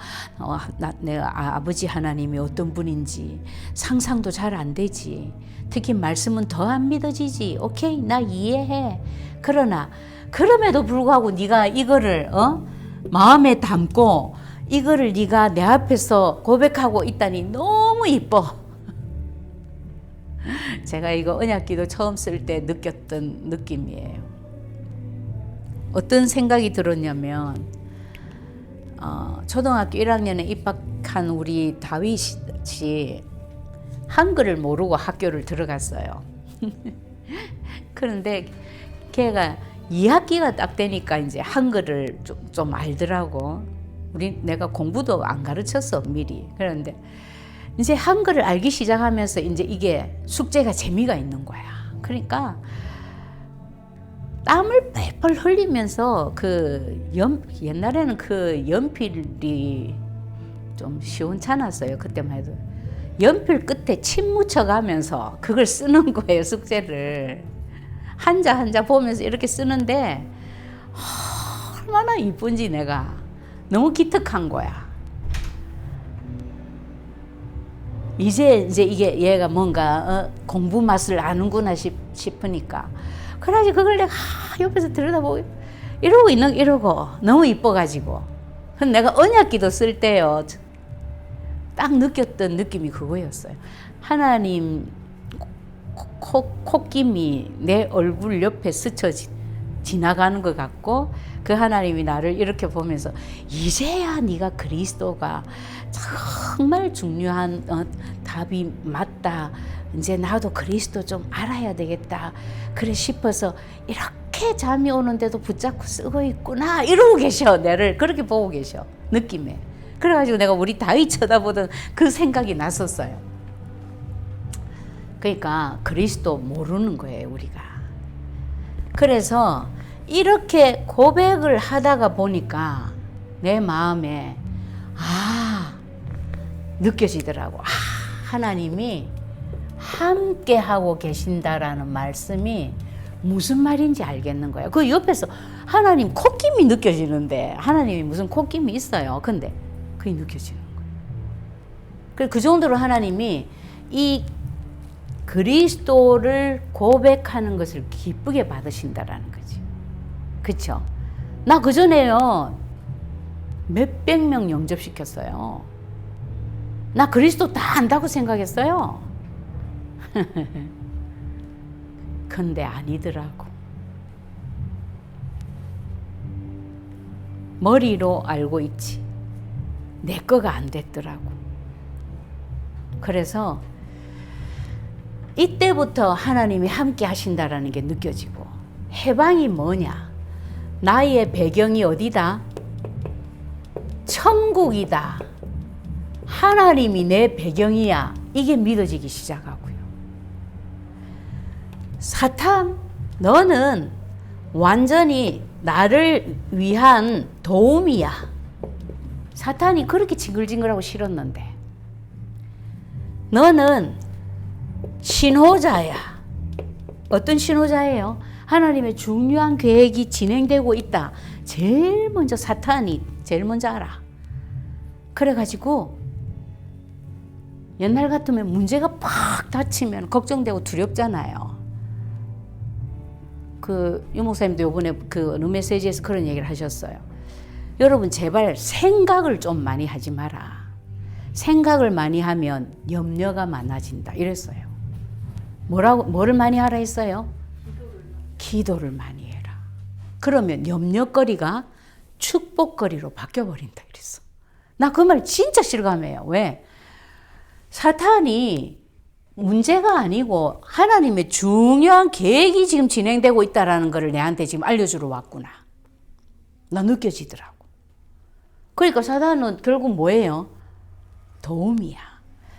내가 아버지 하나님이 어떤 분인지 상상도 잘 안 되지. 특히 말씀은 더 안 믿어지지. 오케이, 나 이해해. 그러나 그럼에도 불구하고 네가 이거를 마음에 담고 이거를 네가 내 앞에서 고백하고 있다니 너무 이뻐. 제가 이거 언약기도 처음 쓸 때 느꼈던 느낌이에요. 어떤 생각이 들었냐면 초등학교 1학년에 입학한 우리 다윗이 한글을 모르고 학교를 들어갔어요. 그런데 걔가 2학기가 딱 되니까 이제 한글을 좀 알더라고. 내가 공부도 안 가르쳤어, 미리. 그런데 이제 한글을 알기 시작하면서 이제 이게 숙제가 재미가 있는 거야. 그러니까 땀을 뻘뻘 흘리면서 옛날에는 그 연필이 좀 시원찮았어요. 그때만 해도. 연필 끝에 침 묻혀가면서 그걸 쓰는 거예요, 숙제를. 한자 한자 보면서 이렇게 쓰는데 얼마나 이쁜지 내가 너무 기특한 거야. 이제 이게 얘가 뭔가 공부 맛을 아는구나 싶으니까. 그래가지고 그걸 내가 옆에서 들여다보고 이러고 너무 이뻐가지고. 근데 내가 언약기도 쓸 때요, 딱 느꼈던 느낌이 그거였어요. 하나님 콧김이 내 얼굴 옆에 스쳐 지나가는 것 같고, 그 하나님이 나를 이렇게 보면서 이제야 네가 그리스도가 정말 중요한 답이 맞다. 이제 나도 그리스도 좀 알아야 되겠다. 그래 싶어서 이렇게 잠이 오는데도 붙잡고 쓰고 있구나. 이러고 계셔. 나를 그렇게 보고 계셔. 느낌에. 그래가지고 내가 우리 다윗 쳐다보던 그 생각이 났었어요. 그러니까 그리스도 모르는 거예요, 우리가. 그래서 이렇게 고백을 하다가 보니까 내 마음에 느껴지더라고. 하나님이 함께 하고 계신다라는 말씀이 무슨 말인지 알겠는 거야. 그 옆에서 하나님 콧김이 느껴지는데, 하나님이 무슨 콧김이 있어요. 근데 그게 느껴지는 거예요. 그 정도로 하나님이 이 그리스도를 고백하는 것을 기쁘게 받으신다라는 거지. 그쵸? 나 그전에요, 몇백 명 영접시켰어요. 나 그리스도 다 안다고 생각했어요. 근데 아니더라고. 머리로 알고 있지. 내 거가 안 됐더라고. 그래서 이때부터 하나님이 함께 하신다라는 게 느껴지고, 해방이 뭐냐? 나의 배경이 어디다? 천국이다. 하나님이 내 배경이야. 이게 믿어지기 시작하고요. 사탄, 너는 완전히 나를 위한 도움이야. 사탄이 그렇게 징글징글하고 싫었는데, 너는 신호자야. 어떤 신호자예요? 하나님의 중요한 계획이 진행되고 있다. 제일 먼저 사탄이 제일 먼저 알아. 그래가지고 옛날 같으면 문제가 팍 닥치면 걱정되고 두렵잖아요. 유 목사님도 이번에 어느 메시지에서 그런 얘기를 하셨어요. 여러분 제발 생각을 좀 많이 하지 마라. 생각을 많이 하면 염려가 많아진다. 이랬어요. 뭐를 많이 하라 했어요? 기도를 많이 해라. 그러면 염려거리가 축복거리로 바뀌어버린다. 이랬어. 나 그 말 진짜 실감해요. 왜? 사탄이 문제가 아니고 하나님의 중요한 계획이 지금 진행되고 있다는 것을 내한테 지금 알려주러 왔구나. 나 느껴지더라고. 그러니까 사탄은 결국 뭐예요? 도움이야.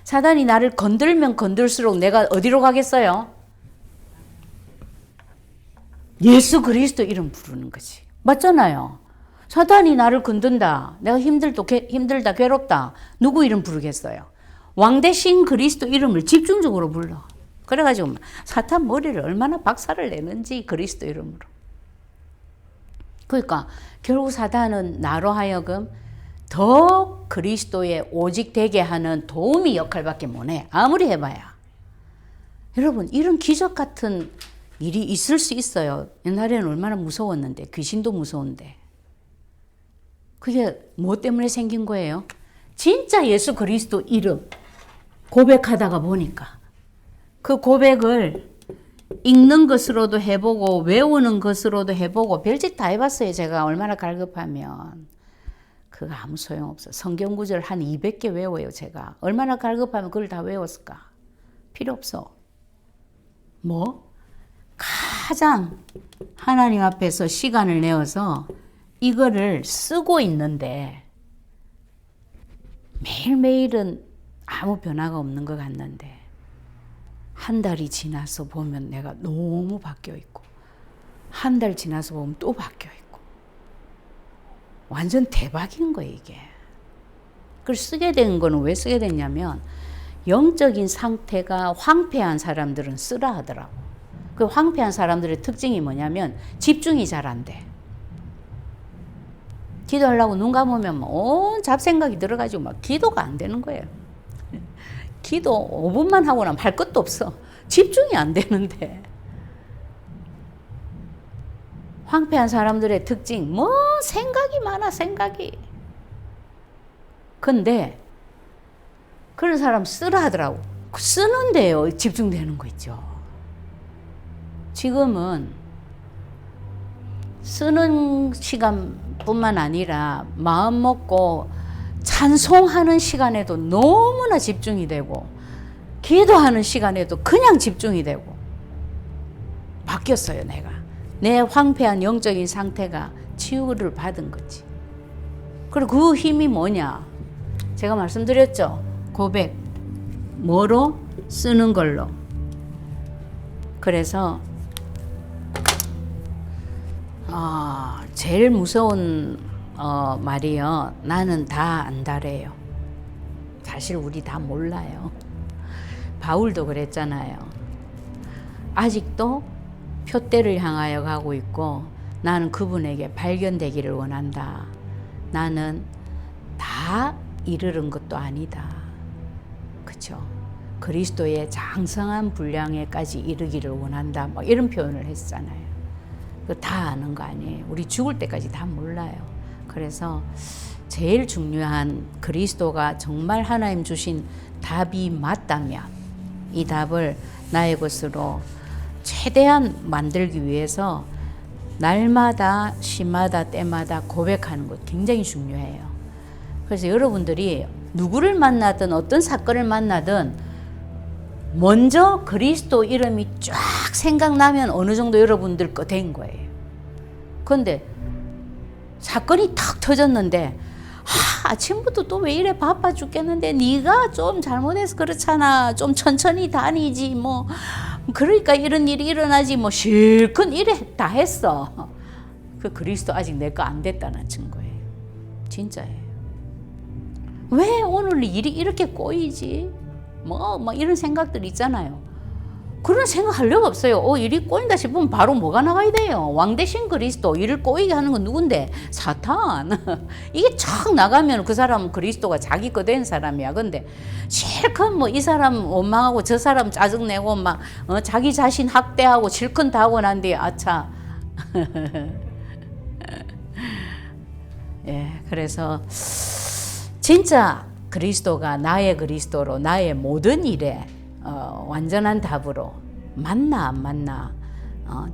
사탄이 나를 건들면 건들수록 내가 어디로 가겠어요? 예수 그리스도 이름 부르는 거지. 맞잖아요. 사탄이 나를 건든다. 내가 힘들다, 괴롭다. 누구 이름 부르겠어요? 왕 대신 그리스도 이름을 집중적으로 불러. 그래가지고 사탄 머리를 얼마나 박살을 내는지 그리스도 이름으로. 그러니까 결국 사단은 나로 하여금 더 그리스도의 오직 되게 하는 도우미 역할밖에 못해. 아무리 해봐야. 여러분, 이런 기적 같은 일이 있을 수 있어요. 옛날에는 얼마나 무서웠는데, 귀신도 무서운데. 그게 뭐 때문에 생긴 거예요? 진짜 예수 그리스도 이름 고백하다가 보니까 그 고백을 읽는 것으로도 해보고 외우는 것으로도 해보고 별짓 다 해봤어요. 제가 얼마나 갈급하면. 그거 아무 소용없어. 성경 구절 한 200개 외워요. 제가 얼마나 갈급하면 그걸 다 외웠을까? 필요 없어. 뭐? 가장 하나님 앞에서 시간을 내어서 이거를 쓰고 있는데 매일매일은 아무 변화가 없는 것 같는데 한 달이 지나서 보면 내가 너무 바뀌어 있고 한 달 지나서 보면 또 바뀌어 있고 완전 대박인 거예요 이게. 그걸 쓰게 된 거는 왜 쓰게 됐냐면 영적인 상태가 황폐한 사람들은 쓰라 하더라고. 그 황폐한 사람들의 특징이 뭐냐면 집중이 잘 안 돼. 기도하려고 눈 감으면 온 잡생각이 들어가지고 막 기도가 안 되는 거예요. 기도 5분만 하고 나면 할 것도 없어. 집중이 안 되는데. 황폐한 사람들의 특징, 뭐 생각이 많아, 생각이. 근데 그런 사람 쓰라 하더라고. 쓰는데요, 집중되는 거 있죠. 지금은 쓰는 시간뿐만 아니라 마음 먹고 찬송하는 시간에도 너무나 집중이 되고 기도하는 시간에도 그냥 집중이 되고 바뀌었어요. 내 황폐한 영적인 상태가 치유를 받은 거지. 그리고 그 힘이 뭐냐? 제가 말씀드렸죠. 고백. 뭐로? 쓰는 걸로. 그래서 제일 무서운 말이요. 나는 다 안다래요. 사실 우리 다 몰라요. 바울도 그랬잖아요. 아직도 표대를 향하여 가고 있고 나는 그분에게 발견되기를 원한다. 나는 다 이르는 것도 아니다. 그렇죠? 그리스도의 장성한 분량에까지 이르기를 원한다. 뭐 이런 표현을 했잖아요. 그거 다 아는 거 아니에요. 우리 죽을 때까지 다 몰라요. 그래서 제일 중요한 그리스도가 정말 하나님 주신 답이 맞다면 이 답을 나의 것으로 최대한 만들기 위해서 날마다 시마다 때마다 고백하는 것 굉장히 중요해요. 그래서 여러분들이 누구를 만나든 어떤 사건을 만나든 먼저 그리스도 이름이 쫙 생각나면 어느 정도 여러분들 거 된 거예요. 그런데 사건이 탁 터졌는데 아침부터 또 왜 이래 바빠 죽겠는데 네가 좀 잘못해서 그렇잖아. 좀 천천히 다니지 뭐. 그러니까 이런 일이 일어나지 뭐 실컷 이래 다 했어. 그 그리스도 아직 내 거 안 됐다는 증거예요. 진짜예요. 왜 오늘 일이 이렇게 꼬이지? 뭐 이런 생각들 있잖아요. 그런 생각 할 필요가 없어요. 일이 꼬인다 싶으면 바로 뭐가 나가야 돼요? 왕 대신 그리스도. 일을 꼬이게 하는 건 누군데? 사탄. 이게 쫙 나가면 그 사람은 그리스도가 자기 거 된 사람이야. 근데 실컷 뭐 이 사람 원망하고 저 사람 짜증내고 막 자기 자신 학대하고 실컷 다 하고 난 뒤에 아차. 예, 그래서 진짜 그리스도가 나의 그리스도로 나의 모든 일에 완전한 답으로 맞나 안 맞나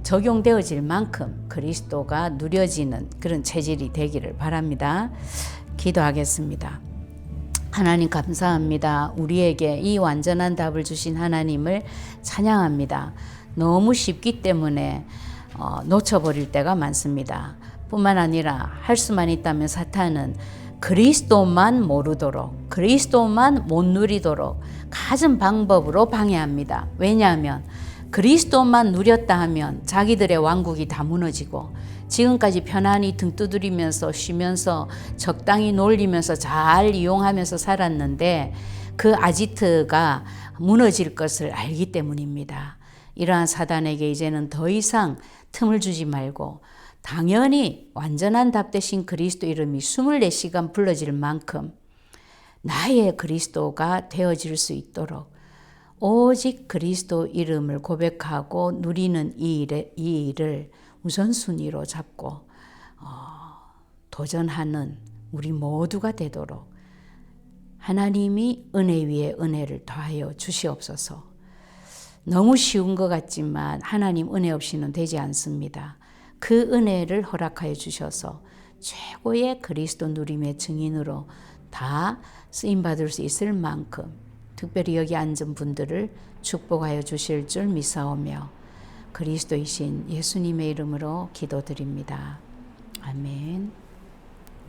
적용되어질 만큼 그리스도가 누려지는 그런 체질이 되기를 바랍니다. 기도하겠습니다. 하나님 감사합니다. 우리에게 이 완전한 답을 주신 하나님을 찬양합니다. 너무 쉽기 때문에 놓쳐버릴 때가 많습니다. 뿐만 아니라 할 수만 있다면 사탄은 그리스도만 모르도록 그리스도만 못 누리도록 갖은 방법으로 방해합니다. 왜냐하면 그리스도만 누렸다 하면 자기들의 왕국이 다 무너지고 지금까지 편안히 등 두드리면서 쉬면서 적당히 놀리면서 잘 이용하면서 살았는데 그 아지트가 무너질 것을 알기 때문입니다. 이러한 사단에게 이제는 더 이상 틈을 주지 말고 당연히 완전한 답 되신 그리스도 이름이 24시간 불러질 만큼 나의 그리스도가 되어질 수 있도록 오직 그리스도 이름을 고백하고 누리는 이 일을 우선순위로 잡고 도전하는 우리 모두가 되도록 하나님이 은혜 위에 은혜를 더하여 주시옵소서. 너무 쉬운 것 같지만 하나님 은혜 없이는 되지 않습니다. 그 은혜를 허락하여 주셔서 최고의 그리스도 누림의 증인으로 다 쓰임받을 수 있을 만큼 특별히 여기 앉은 분들을 축복하여 주실 줄 믿사오며 그리스도이신 예수님의 이름으로 기도드립니다. 아멘.